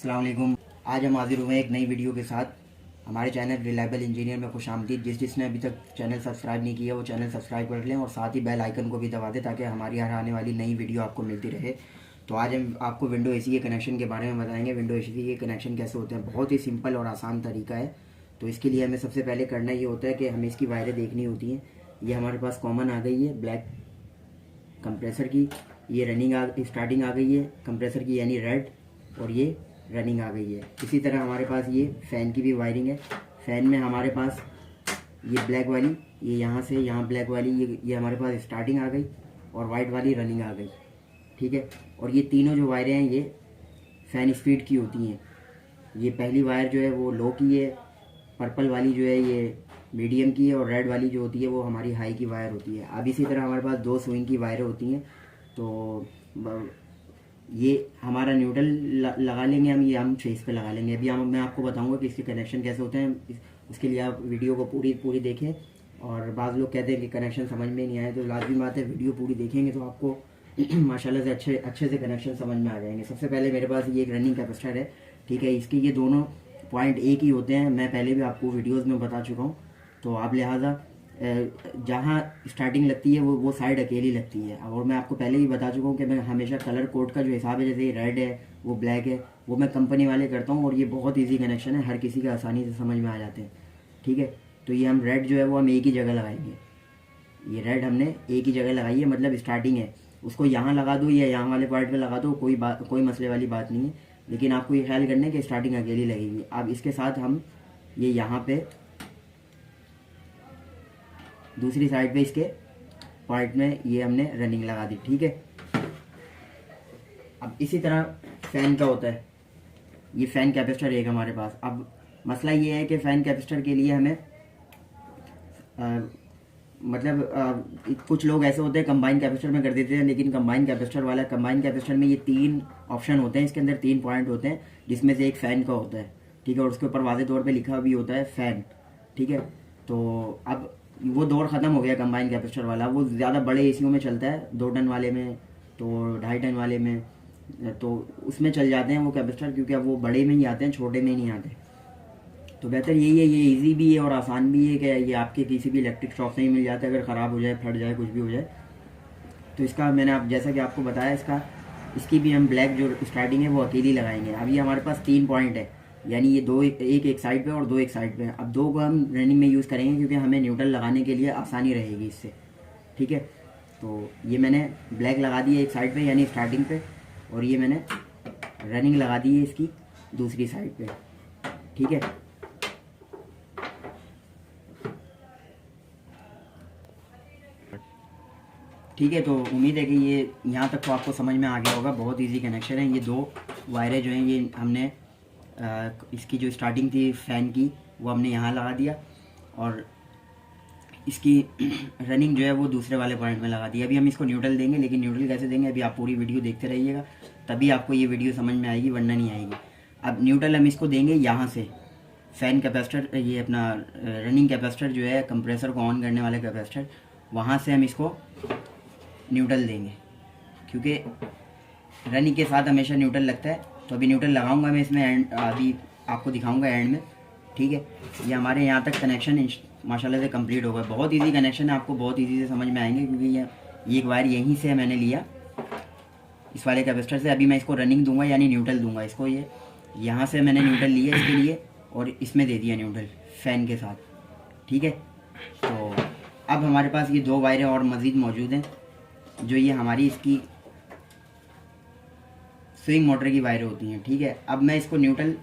अस्सलाम वालेकुम। आज हम हाजिर हुए हैं एक नई वीडियो के साथ। हमारे चैनल रिलायबल इंजीनियर में खुशामदीद। जिसने अभी तक चैनल सब्सक्राइब नहीं किया वो चैनल सब्सक्राइब कर लें और साथ ही बेल आइकन को भी दबा दें ताकि हमारी हर आने वाली नई वीडियो आपको मिलती रहे। तो आज हम आपको विंडो एसी के कनेक्शन के बारे में बताएंगे। विंडो एसी के कनेक्शन कैसे होते हैं, बहुत ही सिंपल और आसान तरीका है। तो इसके लिए हमें सबसे पहले करना ये होता है कि हमें इसकी वायरें देखनी होती हैं। ये हमारे पास कॉमन आ गई है ब्लैक कंप्रेसर की, ये स्टार्टिंग आ गई है कंप्रेसर की यानी रेड, और ये रनिंग आ गई है। इसी तरह हमारे पास ये फ़ैन की भी वायरिंग है। फ़ैन में हमारे पास ये ब्लैक वाली, ये यहाँ से यहाँ ब्लैक वाली, ये हमारे पास स्टार्टिंग आ गई और वाइट वाली रनिंग आ गई, ठीक है। और ये तीनों जो वायरें हैं ये फ़ैन स्पीड की होती हैं। ये पहली वायर जो है वो लो की है, पर्पल वाली जो है ये मीडियम की है और रेड वाली जो होती है वो हमारी हाई की वायर होती है। अब इसी तरह हमारे पास दो स्विंग की वायरें होती हैं। तो ये हमारा न्यूट्रल लगा लेंगे हम फेस पे लगा लेंगे। अभी मैं आपको बताऊंगा कि इसके कनेक्शन कैसे होते हैं। उसके लिए आप वीडियो को पूरी देखें। और बाज़ लोग कहते हैं कि कनेक्शन समझ में नहीं आए, तो लाजमी बात है वीडियो पूरी देखेंगे तो आपको माशाल्लाह से अच्छे से कनेक्शन समझ में आ जाएंगे। सबसे पहले मेरे पास ये एक रनिंग कैपेसिटर है, ठीक है। इसके ये दोनों पॉइंट एक ही होते हैं, मैं पहले भी आपको वीडियोज़ में बता चुका हूँ। तो आप लिहाजा जहाँ स्टार्टिंग लगती है वो साइड अकेली लगती है। और मैं आपको पहले ही बता चुका हूँ कि मैं हमेशा कलर कोड का जो हिसाब है, जैसे रेड है वो ब्लैक है, वो मैं कंपनी वाले करता हूँ। और ये बहुत इजी कनेक्शन है, हर किसी का आसानी से समझ में आ जाते हैं, ठीक है। तो ये हम रेड जो है वो हम एक ही जगह लगाएंगे। ये रेड हमने एक ही जगह लगाई है, मतलब स्टार्टिंग है। उसको यहाँ लगा दो या यहाँ वाले पॉइंट पर लगा दो, कोई मसले वाली बात नहीं है। लेकिन आपको ये ख्याल करना है कि स्टार्टिंग अकेली लगेगी। अब इसके साथ हम ये यहाँ पे दूसरी साइड पे इसके पॉइंट में ये हमने रनिंग लगा दी, ठीक है। अब इसी तरह फ़ैन का होता है। ये फ़ैन कैपेसिटर एक हमारे पास। अब मसला ये है कि फ़ैन कैपेसिटर के लिए हमें कुछ लोग ऐसे होते हैं कंबाइन कैपेसिटर में कर देते हैं, लेकिन कंबाइन कैपेसिटर में ये तीन ऑप्शन होते हैं। इसके अंदर तीन पॉइंट होते हैं जिसमें से एक फ़ैन का होता है, ठीक है। और उसके ऊपर वाज़ेह तौर पे लिखा भी होता है फ़ैन, ठीक है। तो अब वो दौर ख़त्म हो गया कंबाइन कैपेसिटर वाला। वो ज़्यादा बड़े एसीओ में चलता है, 2 टन वाले में, तो 2.5 टन वाले में, तो उसमें चल जाते हैं वो कैपेसिटर, क्योंकि अब वो बड़े में ही आते हैं, छोटे में नहीं आते। तो बेहतर यही है, ये इजी भी है और आसान भी है कि ये आपके किसी भी इलेक्ट्रिक शॉप से ही मिल जाता है। अगर ख़राब हो जाए, फट जाए, कुछ भी हो जाए तो इसका मैंने जैसा कि आपको बताया, इसकी भी हम ब्लैक जो स्टार्टिंग है वो अकेली लगाएंगे। अभी हमारे पास 3 पॉइंट है, यानी ये दो एक साइड पे और दो एक साइड पे। अब दो को हम रनिंग में यूज़ करेंगे क्योंकि हमें न्यूट्रल लगाने के लिए आसानी रहेगी इससे, ठीक है। तो ये मैंने ब्लैक लगा दी है एक साइड पे यानी स्टार्टिंग पे, और ये मैंने रनिंग लगा दी है इसकी दूसरी साइड पे, ठीक है। ठीक है, तो उम्मीद है कि ये यहाँ तक तो आपको समझ में आ गया होगा। बहुत इजी कनेक्शन है। ये दो वायरें जो हैं ये हमने इसकी जो स्टार्टिंग थी फ़ैन की वो हमने यहाँ लगा दिया, और इसकी रनिंग जो है वो दूसरे वाले पॉइंट में लगा दी। अभी हम इसको न्यूट्रल देंगे, लेकिन न्यूट्रल कैसे देंगे अभी आप पूरी वीडियो देखते रहिएगा, तभी आपको ये वीडियो समझ में आएगी, वरना नहीं आएगी। अब न्यूट्रल हम इसको देंगे यहाँ से, फ़ैन कैपेसिटर, ये अपना रनिंग कैपेसिटर जो है कंप्रेसर को ऑन करने वाले कैपेसिटर, वहाँ से हम इसको न्यूट्रल देंगे, क्योंकि रनिंग के साथ हमेशा न्यूट्रल लगता है। तो अभी न्यूट्रल लगाऊंगा मैं इसमें, अभी आपको दिखाऊंगा एंड में, ठीक है। ये हमारे यहाँ तक कनेक्शन माशाल्लाह से कंप्लीट होगा। बहुत इजी कनेक्शन है, आपको बहुत इजी से समझ में आएंगे, क्योंकि ये एक वायर यहीं से मैंने लिया इस वाले कैपेसिटर से। अभी मैं इसको रनिंग दूंगा यानी न्यूट्रल दूंगा इसको। ये यहाँ से मैंने न्यूट्रल लिया इसके लिए और इसमें दे दिया न्यूट्रल फ़ैन के साथ, ठीक है। तो अब हमारे पास ये दो वायरें और मज़ीद मौजूद हैं, जो ये हमारी इसकी स्विंग मोटर की वायरें होती हैं, ठीक है। अब मैं इसको न्यूट्रल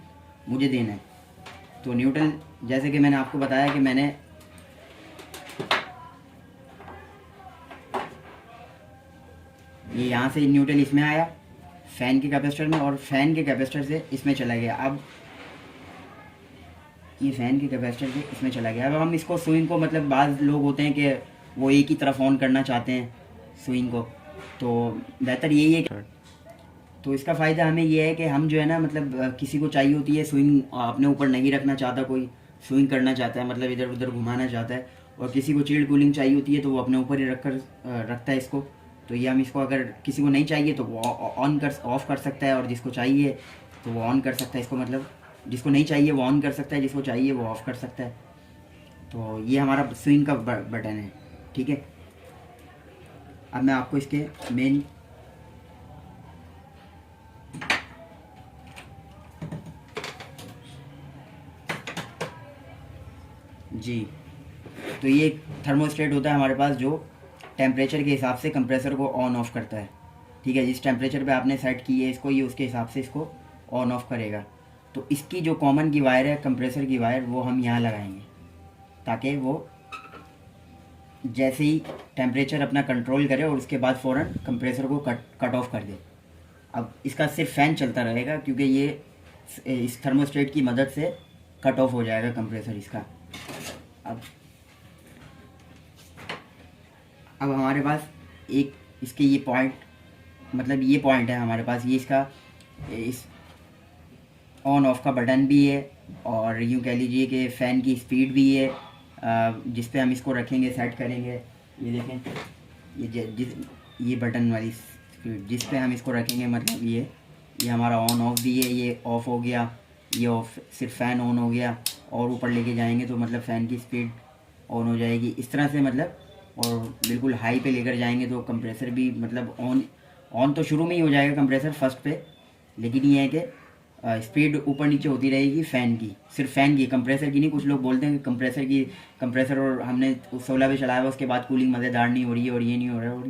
मुझे देना है, तो न्यूट्रल जैसे कि मैंने आपको बताया कि मैंने ये यहाँ से न्यूट्रल इसमें आया फ़ैन के कैपेसिटर में, और फ़ैन के कैपेसिटर से इसमें चला गया। अब ये फ़ैन के कैपेसिटर से इसमें चला गया। अब हम इसको स्विंग को, मतलब बाज़ लोग होते हैं कि वो एक ही तरफ ऑन करना चाहते हैं स्विंग को, तो बेहतर यही है। तो इसका फ़ायदा हमें ये है कि हम जो है ना, मतलब किसी को चाहिए होती है स्विंग, अपने ऊपर नहीं रखना चाहता, कोई स्विंग करना चाहता है, मतलब इधर उधर घुमाना चाहता है, और किसी को चिल्ड कूलिंग चाहिए होती है तो वो अपने ऊपर ही रखता है इसको। तो ये हम इसको, अगर किसी को नहीं चाहिए तो वो ऑफ कर सकता है, और जिसको चाहिए तो वो ऑन कर सकता है इसको, मतलब जिसको नहीं चाहिए वो ऑन कर सकता है, जिसको चाहिए वो ऑफ़ कर सकता है। तो ये हमारा स्विंग का बटन है, ठीक है। अब मैं आपको इसके मेन जी, तो ये थर्मोस्टेट होता है हमारे पास जो टेम्परेचर के हिसाब से कंप्रेसर को ऑन ऑफ करता है, ठीक है। जिस टेम्परेचर पे आपने सेट की है इसको, ये उसके हिसाब से इसको ऑन ऑफ करेगा। तो इसकी जो कॉमन की वायर है, कंप्रेसर की वायर, वो हम यहाँ लगाएंगे ताकि वो जैसे ही टेम्परेचर अपना कंट्रोल करे और उसके बाद फ़ौरन कंप्रेसर को कट ऑफ कर दे। अब इसका सिर्फ फ़ैन चलता रहेगा क्योंकि ये इस थर्मोस्टेट की मदद से कट ऑफ हो जाएगा कंप्रेसर इसका। अब हमारे पास एक इसके ये पॉइंट, मतलब ये पॉइंट है हमारे पास, ये इसका इस ऑन ऑफ का बटन भी है और यूँ कह लीजिए कि फ़ैन की स्पीड भी है, जिस पे हम इसको रखेंगे, सेट करेंगे। ये देखें, ये बटन वाली स्पीड जिस पे हम इसको रखेंगे, मतलब ये हमारा ऑन ऑफ भी है, ये ऑफ़ हो गया, ये ऑफ, सिर्फ फ़ैन ऑन हो गया। और ऊपर लेके जाएंगे तो मतलब फ़ैन की स्पीड ऑन हो जाएगी इस तरह से, मतलब। और बिल्कुल हाई पे लेकर जाएंगे तो कंप्रेसर भी मतलब ऑन तो शुरू में ही हो जाएगा कंप्रेसर फर्स्ट पे, लेकिन ये है कि स्पीड ऊपर नीचे होती रहेगी फ़ैन की, सिर्फ फ़ैन की, कंप्रेसर की नहीं। कुछ लोग बोलते हैं कि कंप्रेसर और हमने 16 पे चलाया हुआ उसके बाद कूलिंग मज़ेदार नहीं हो रही है और ये नहीं हो रहा है। और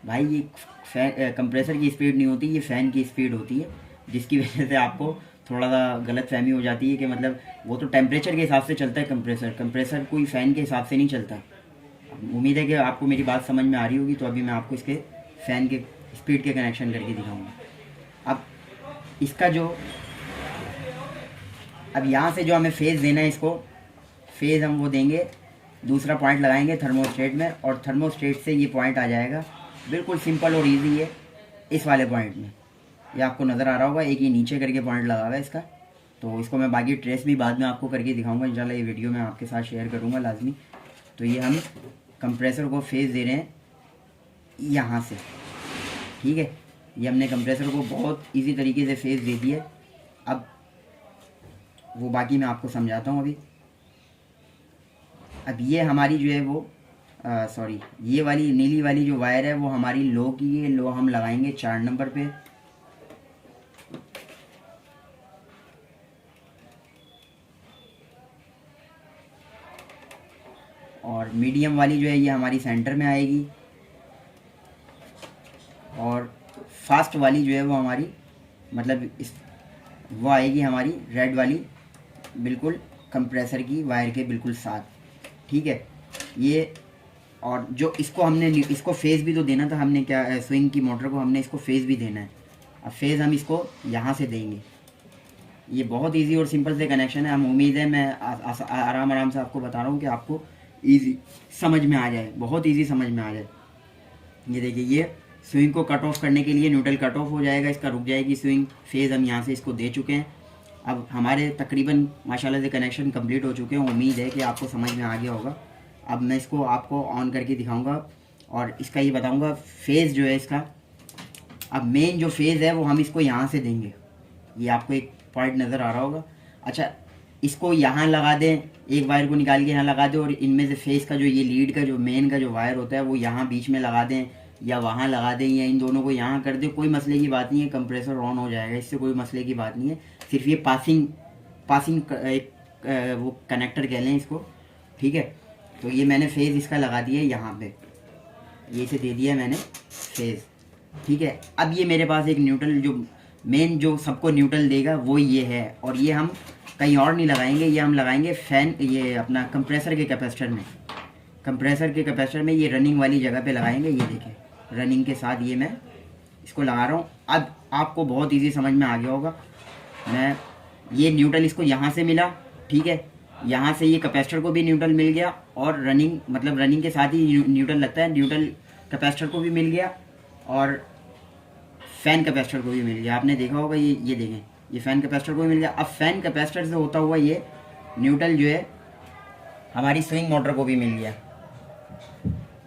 भाई ये कंप्रेसर की स्पीड नहीं होती, ये फ़ैन की स्पीड होती है, जिसकी वजह से आपको थोड़ा सा गलत फहमी हो जाती है कि मतलब वो तो टेम्परेचर के हिसाब से चलता है कंप्रेसर कोई फ़ैन के हिसाब से नहीं चलता। उम्मीद है कि आपको मेरी बात समझ में आ रही होगी। तो अभी मैं आपको इसके फ़ैन के स्पीड के कनेक्शन करके दिखाऊंगा। अब इसका जो, अब यहाँ से जो हमें फेज़ देना है, इसको फेज़ हम वो देंगे, दूसरा पॉइंट लगाएंगे थर्मोस्टेट में, और थर्मोस्टेट से ये पॉइंट आ जाएगा। बिल्कुल सिंपल और इजी है इस वाले पॉइंट में। ये आपको नज़र आ रहा होगा, एक ये नीचे करके पॉइंट लगा हुआ है इसका। तो इसको मैं बाकी ट्रेस भी बाद में आपको करके दिखाऊंगा इंशाल्लाह, ये वीडियो में आपके साथ शेयर करूंगा लाजमी। तो ये हम कंप्रेसर को फेज़ दे रहे हैं यहाँ से, ठीक है। ये हमने कंप्रेसर को बहुत इजी तरीके से फेज़ दे दिया। अब वो बाकी मैं आपको समझाता हूँ अभी। अब ये हमारी जो है वो सॉरी, ये वाली नीली वाली जो वायर है वो हमारी लो की है। लो हम लगाएंगे 4 नंबर पे, और मीडियम वाली जो है ये हमारी सेंटर में आएगी, और फास्ट वाली जो है वो हमारी मतलब वो आएगी हमारी रेड वाली, बिल्कुल कंप्रेसर की वायर के बिल्कुल साथ, ठीक है। ये, और जो इसको हमने इसको फेज़ भी तो देना था हमने, क्या स्विंग की मोटर को हमने इसको फेज़ भी देना है। अब फेज़ हम इसको यहाँ से देंगे। ये बहुत इजी और सिंपल से कनेक्शन है। हम उम्मीद है मैं आराम से आपको बता रहा हूँ कि आपको इजी समझ में आ जाए, बहुत इजी समझ में आ जाए। ये देखिए, ये स्विंग को कट ऑफ करने के लिए न्यूट्रल कट ऑफ हो जाएगा, इसका रुक जाएगी स्विंग। फेज़ हम यहाँ से इसको दे चुके हैं। अब हमारे तकरीबन माशाल्लाह से कनेक्शन कंप्लीट हो चुके हैं। उम्मीद है कि आपको समझ में आ गया होगा। अब मैं इसको आपको ऑन करके दिखाऊंगा और इसका ये बताऊंगा फेज़ जो है इसका। अब मेन जो फेज़ है वो हम इसको यहाँ से देंगे। ये आपको एक पॉइंट नज़र आ रहा होगा। अच्छा, इसको यहाँ लगा दें, एक वायर को निकाल के यहाँ लगा दें, और इनमें से फेस का जो ये लीड का जो मेन का जो वायर होता है वो यहाँ बीच में लगा दें, या वहाँ लगा दें, या इन दोनों को यहाँ कर दें, कोई मसले की बात नहीं है। कंप्रेसर ऑन हो जाएगा, इससे कोई मसले की बात नहीं है। सिर्फ ये पासिंग एक वो कनेक्टर कह लें इसको, ठीक है। तो ये मैंने फेज़ इसका लगा दिया यहाँ पे, ये से दे दिया मैंने फेज़, ठीक है। अब ये मेरे पास एक न्यूट्रल जो मेन जो सबको न्यूट्रल देगा वो ये है, और ये हम कहीं और नहीं लगाएंगे, ये हम लगाएंगे फ़ैन, ये अपना कंप्रेसर के कैपेसिटर में ये रनिंग वाली जगह पे लगाएंगे। ये देखें, रनिंग के साथ ये मैं इसको लगा रहा हूँ। अब आपको बहुत इजी समझ में आ गया होगा। मैं ये न्यूट्रल इसको यहाँ से मिला, ठीक है, यहाँ से ये कैपेसिटर को भी न्यूट्रल मिल गया, और रनिंग के साथ ही न्यूट्रल लगता है, न्यूट्रल कैपेसिटर को भी मिल गया और फ़ैन कैपेसिटर को भी मिल गया। आपने देखा होगा, ये देखें, ये फ़ैन कैपेसिटर को भी मिल गया। अब फ़ैन कैपेसिटर से होता हुआ ये न्यूट्रल जो है हमारी स्विंग मोटर को भी मिल गया।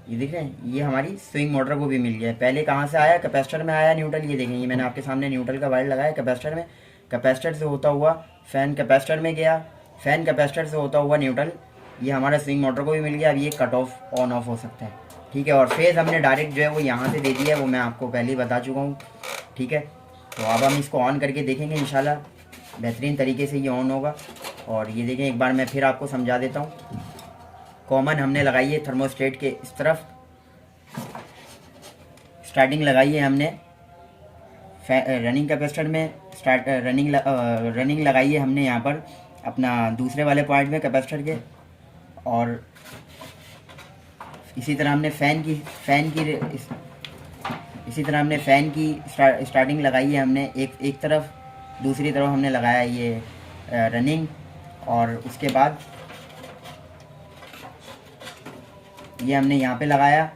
ये देख रहे हैं, ये हमारी स्विंग मोटर को भी मिल गया। पहले कहाँ से आया, कैपेसिटर में आया न्यूट्रल। ये देखें, ये मैंने आपके सामने न्यूट्रल का वायर लगाया कैपेसिटर में, कैपेसिटर से होता हुआ फ़ैन कैपेसिटर में गया, फ़ैन कैपेसिटर से होता हुआ न्यूट्रल, ये हमारा स्विंग मोटर को भी मिल गया। अब ये कट ऑफ ऑन ऑफ हो सकता है, ठीक है। और फेज़ हमने डायरेक्ट जो है वो यहाँ से दे दिया है, वो मैं आपको पहले ही बता चुका हूँ, ठीक है। तो अब हम इसको ऑन करके देखेंगे, इंशाल्लाह बेहतरीन तरीके से ये ऑन होगा। और ये देखें, एक बार मैं फिर आपको समझा देता हूँ। कॉमन हमने लगाई है थर्मोस्टेट के इस तरफ, स्टार्टिंग लगाई है हमने रनिंग कैपेसिटर में, रनिंग लगाई है हमने यहाँ पर अपना दूसरे वाले पॉइंट में कैपेसिटर के। और इसी तरह हमने फ़ैन की स्टार्टिंग लगाई है हमने एक तरफ, दूसरी तरफ हमने लगाया ये रनिंग। और उसके बाद ये हमने यहाँ पे लगाया।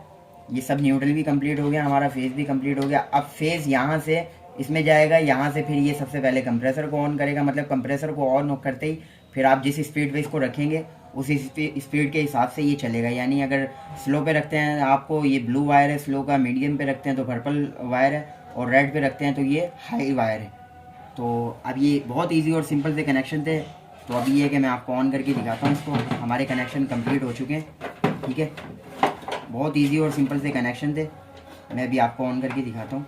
ये सब न्यूट्रल भी कंप्लीट हो गया, हमारा फेज़ भी कंप्लीट हो गया। अब फेज़ यहाँ से इसमें जाएगा, यहाँ से फिर ये सबसे पहले कंप्रेसर को ऑन करेगा, मतलब कंप्रेसर को ऑन करते ही फिर आप जिस स्पीड पे इसको रखेंगे उसी स्पीड के हिसाब से ये चलेगा। यानी अगर स्लो पे रखते हैं आपको ये ब्लू वायर है स्लो का, मीडियम पे रखते हैं तो पर्पल वायर है, और रेड पे रखते हैं तो ये हाई वायर है। तो अब ये बहुत ईजी और सिंपल से कनेक्शन थे। तो अभी ये है कि मैं आपको ऑन करके दिखाता हूँ इसको। हमारे कनेक्शन कंप्लीट हो चुके हैं, ठीक है। बहुत ईजी और सिंपल से कनेक्शन थे, मैं भी आपको ऑन करके दिखाता हूँ।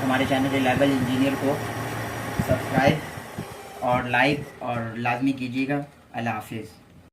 हमारे चैनल रिलायबल इंजीनियर को सब्सक्राइब और लाइक और लाजमी कीजिएगा। अल्लाह हाफिज़।